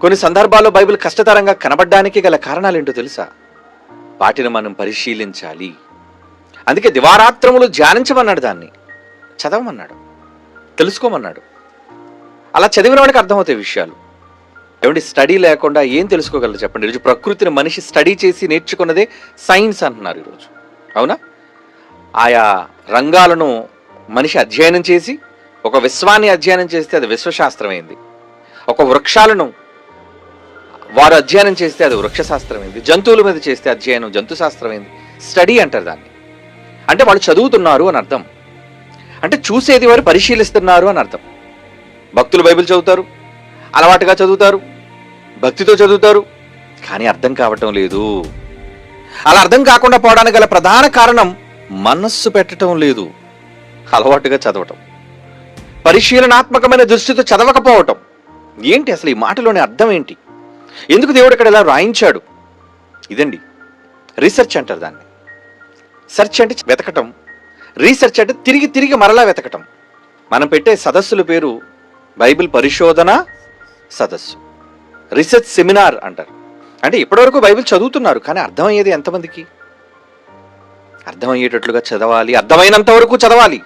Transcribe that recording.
కొన్ని సందర్భాల్లో బైబిల్ కష్టతరంగా కనబడడానికి గల కారణాలేంటో తెలుసా? వాటిని మనం పరిశీలించాలి. అందుకే దివారాత్రములు ధ్యానించమన్నాడు, దాన్ని చదవమన్నాడు, తెలుసుకోమన్నాడు. అలా చదివిన వాడికి అర్థమవుతాయి విషయాలు. ఏమంటే స్టడీ లేకుండా ఏం తెలుసుకోగలరు చెప్పండి? ఈరోజు ప్రకృతిని మనిషి స్టడీ చేసి నేర్చుకున్నదే సైన్స్ అంటున్నారు ఈరోజు, అవునా? ఆయా రంగాలను మనిషి అధ్యయనం చేసి, ఒక విశ్వాన్ని అధ్యయనం చేస్తే అది విశ్వశాస్త్రమైంది. ఒక వృక్షాలను వారు అధ్యయనం చేస్తే అది వృక్షశాస్త్రమైంది. జంతువుల మీద చేస్తే అధ్యయనం జంతుశాస్త్రమైంది. స్టడీ అంటారు దాన్ని. అంటే వాళ్ళు చదువుతున్నారు అని అర్థం. అంటే చూసేది వారు పరిశీలిస్తున్నారు అని అర్థం. భక్తులు బైబిల్ చదువుతారు, అలవాటుగా చదువుతారు, భక్తితో చదువుతారు, కానీ అర్థం కావటం లేదు. అలా అర్థం కాకుండా పోవడానికి గల ప్రధాన కారణం మనస్సు పెట్టడం లేదు, అలవాటుగా చదవటం, పరిశీలనాత్మకమైన దృష్టితో చదవకపోవటం. ఏంటి అసలు ఈ మాటలోని అర్థం ఏంటి? ఎందుకు దేవుడు ఇక్కడ ఇలా రాయించాడు? ఇదండి రీసెర్చ్ అంటారు దాన్ని. సెర్చ్ అంటే వెతకటం, రీసెర్చ్ అంటే తిరిగి తిరిగి మరలా వెతకటం. మనం పెట్టే సదస్సుల పేరు బైబిల్ పరిశోధన సదస్సు, రీసెర్చ్ సెమినార్ అంటారు. అంటే ఇప్పటివరకు బైబిల్ చదువుతున్నారు, కానీ అర్థమయ్యేది ఎంతమందికి? అర్థమయ్యేటట్లుగా చదవాలి, అర్థమైనంత వరకు చదవాలి.